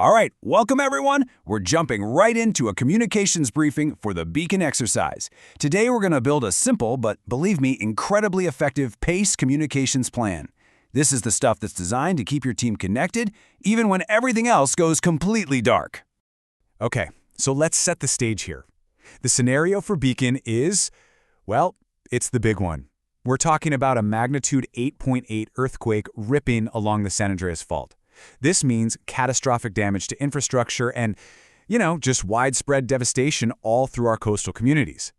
All right, welcome everyone. We're jumping right into a communications briefing for the Beacon exercise. Today we're going to build a simple, but believe me, incredibly effective P.A.C.E communications plan. This is the stuff that's designed to keep your team connected, even when everything else goes completely dark. Okay, so let's set the stage here. The scenario for Beacon is, well, it's the big one. We're talking about a magnitude 8.8 earthquake ripping along the San Andreas Fault. This means catastrophic damage to infrastructure and, just widespread devastation all through our coastal communities.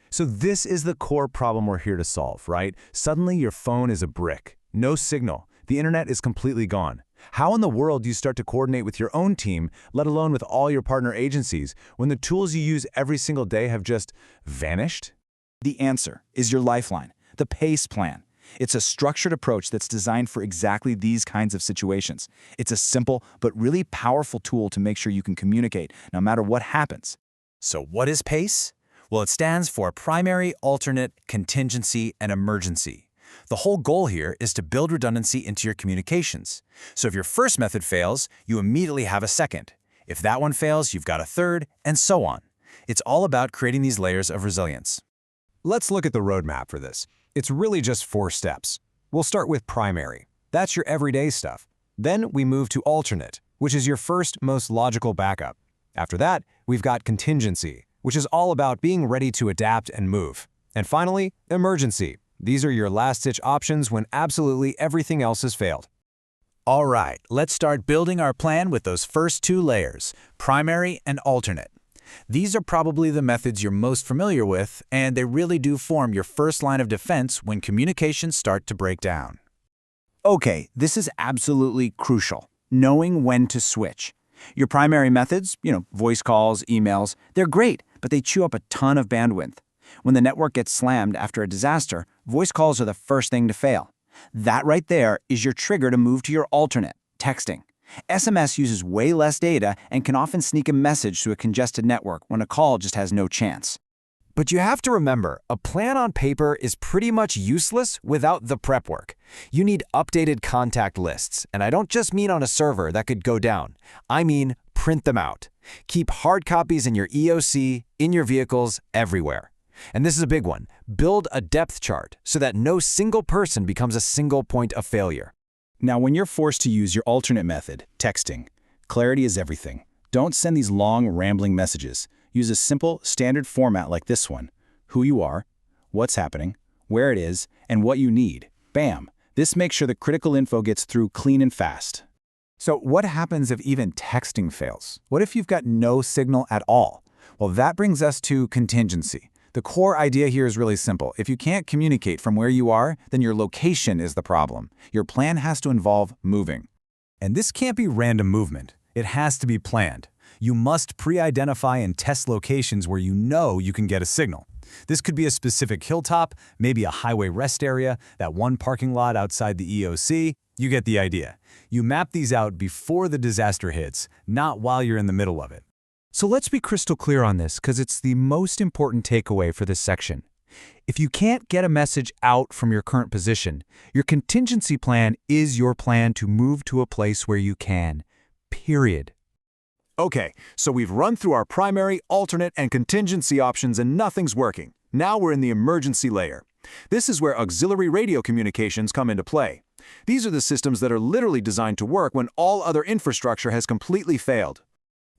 So this is the core problem we're here to solve, right? Suddenly your phone is a brick. No signal. The internet is completely gone. How in the world do you start to coordinate with your own team, let alone with all your partner agencies, when the tools you use every single day have just vanished? The answer is your lifeline, the P.A.C.E plan. It's a structured approach that's designed for exactly these kinds of situations. It's a simple but really powerful tool to make sure you can communicate no matter what happens. So what is P.A.C.E? Well, it stands for primary, alternate, contingency, and emergency. The whole goal here is to build redundancy into your communications. So if your first method fails, you immediately have a second. If that one fails, you've got a third, and so on. It's all about creating these layers of resilience. Let's look at the roadmap for this. It's really just 4 steps. We'll start with primary. That's your everyday stuff. Then we move to alternate, which is your first, most logical backup. After that, we've got contingency, which is all about being ready to adapt and move. And finally, emergency. These are your last-ditch options when absolutely everything else has failed. All right, let's start building our plan with those first 2 layers, primary and alternate. These are probably the methods you're most familiar with, and they really do form your first line of defense when communications start to break down. Okay, this is absolutely crucial, knowing when to switch. Your primary methods, voice calls, emails, they're great, but they chew up a ton of bandwidth. When the network gets slammed after a disaster, voice calls are the first thing to fail. That right there is your trigger to move to your alternate, texting. SMS uses way less data and can often sneak a message to a congested network when a call just has no chance. But you have to remember, a plan on paper is pretty much useless without the prep work. You need updated contact lists, and I don't just mean on a server that could go down. I mean print them out. Keep hard copies in your EOC, in your vehicles, everywhere. And this is a big one. Build a depth chart so that no single person becomes a single point of failure. Now, when you're forced to use your alternate method, texting, clarity is everything. Don't send these long, rambling messages. Use a simple, standard format like this one. Who you are, what's happening, where it is, and what you need. Bam! This makes sure the critical info gets through clean and fast. So what happens if even texting fails? What if you've got no signal at all? Well, that brings us to contingency. The core idea here is really simple. If you can't communicate from where you are, then your location is the problem. Your plan has to involve moving. And this can't be random movement. It has to be planned. You must pre-identify and test locations where you know you can get a signal. This could be a specific hilltop, maybe a highway rest area, that one parking lot outside the EOC. You get the idea. You map these out before the disaster hits, not while you're in the middle of it. So let's be crystal clear on this because it's the most important takeaway for this section. If you can't get a message out from your current position, your contingency plan is your plan to move to a place where you can. Period. Okay, so we've run through our primary, alternate, and contingency options and nothing's working. Now we're in the emergency layer. This is where auxiliary radio communications come into play. These are the systems that are literally designed to work when all other infrastructure has completely failed.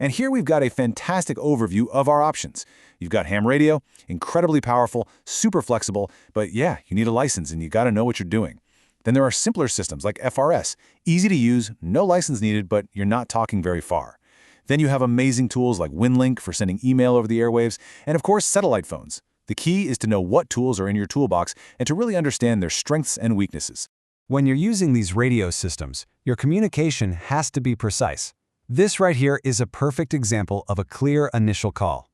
And here we've got a fantastic overview of our options. You've got ham radio, incredibly powerful, super flexible, but yeah, you need a license and you got to know what you're doing. Then there are simpler systems like FRS, easy to use, no license needed, but you're not talking very far. Then you have amazing tools like Winlink for sending email over the airwaves, and of course, satellite phones. The key is to know what tools are in your toolbox and to really understand their strengths and weaknesses. When you're using these radio systems, your communication has to be precise. This right here is a perfect example of a clear initial call.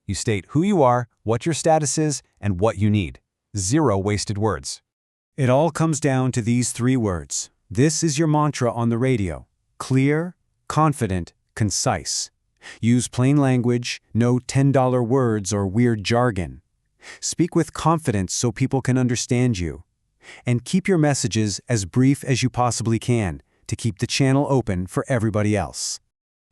You state who you are, what your status is, and what you need. 0 wasted words. It all comes down to these 3 words. This is your mantra on the radio. Clear, confident, concise. Use plain language, no $10 words or weird jargon. Speak with confidence so people can understand you. And keep your messages as brief as you possibly can to keep the channel open for everybody else.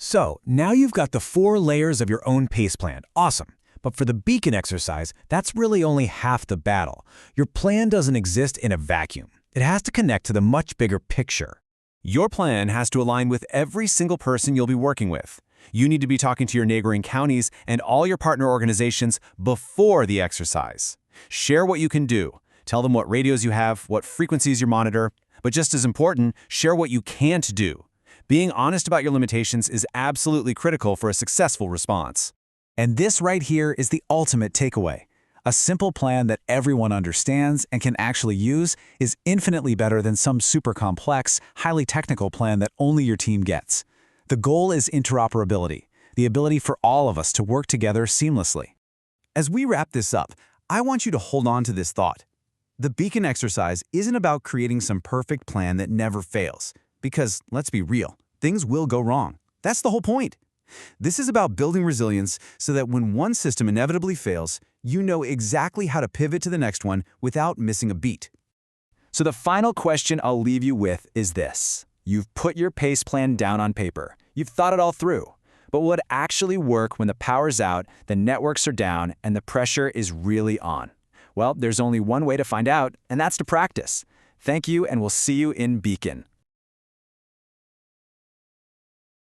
So, now you've got the 4 layers of your own PACE plan. Awesome. But for the beacon exercise, that's really only half the battle. Your plan doesn't exist in a vacuum. It has to connect to the much bigger picture. Your plan has to align with every single person you'll be working with. You need to be talking to your neighboring counties and all your partner organizations before the exercise. Share what you can do. Tell them what radios you have, what frequencies you monitor. But just as important, share what you can't do. Being honest about your limitations is absolutely critical for a successful response. And this right here is the ultimate takeaway. A simple plan that everyone understands and can actually use is infinitely better than some super complex, highly technical plan that only your team gets. The goal is interoperability, the ability for all of us to work together seamlessly. As we wrap this up, I want you to hold on to this thought. The beacon exercise isn't about creating some perfect plan that never fails. Because, let's be real, things will go wrong. That's the whole point. This is about building resilience so that when one system inevitably fails, you know exactly how to pivot to the next one without missing a beat. So the final question I'll leave you with is this. You've put your PACE plan down on paper. You've thought it all through. But will it actually work when the power's out, the networks are down, and the pressure is really on? Well, there's only one way to find out, and that's to practice. Thank you, and we'll see you in Beacon.